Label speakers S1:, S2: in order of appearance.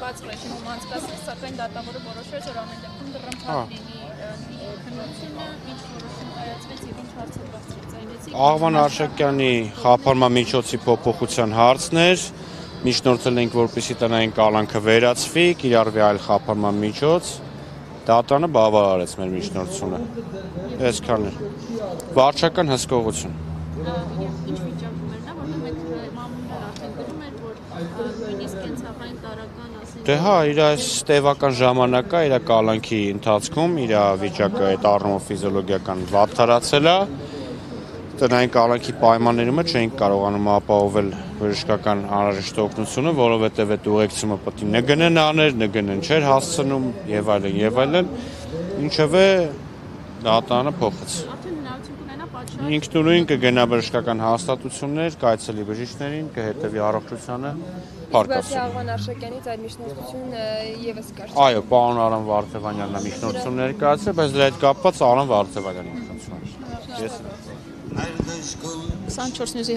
S1: բաց ռեժիմում անցկացնել, սակայն դատավորը որոշեց, որ ամեն դեպքում դռնփակ լինի քննությունը, ինչ որոշում կայացվեց եւ ինչ հարցեր բարձրացրեց։
S2: Աղվան Արշակյանի խափանման միջոցի փոփոխության հարցն էր, միջնորդել ենք, որպեսզի տնային կալանքը վերացվի, կիրառվի այլ խափանման միջոց, դատարանը բավարարեց մեր միջնորդությունը։ Այսքանն էր։ Վարչական հսկողություն։
S1: Ինչ վիճակում էր նա, որտեղ մենք մամուլներ արդեն գրում էր, որ նույնիսկ կենցաղային տարական ասենք։
S2: Դե հա, իր այս տևական ժամանակա, իր կալանքի ընթացքում իր վիճակը այդ առումով ֆիզիոլոգիական վատթարացել է։ Տնային կալանքի պայմաններում չենք կարողանում ապահովել բժշկական անհրաժեշտ օգնությունը, որովհետև այդ ուղեկցումը պետք է ՆԳՆ-ն աներ, ՆԳՆ-ն չէր հասցնում եւ այլն եւ այլն։ Ինչևէ դատարանը փոխեց։
S1: Արդեն հնարավորություն կունենա պատշաճ։
S2: Ինքնուրույն կգնա բժշկական հաստատություններ, կայցելի բժիշկներին, կհետևի առողջությանը, փառքասում։
S3: Աղվան Արշակյանից այդ միջնորդություն եւս կար։
S2: Այո, պարոն Արամ Վարդևանյանն է միջնորդություն ներկայացրել, բայց դրա հետ կապված Արամ Վարդևանյանի միջնորդությունը։ Ես
S1: 24 News-ի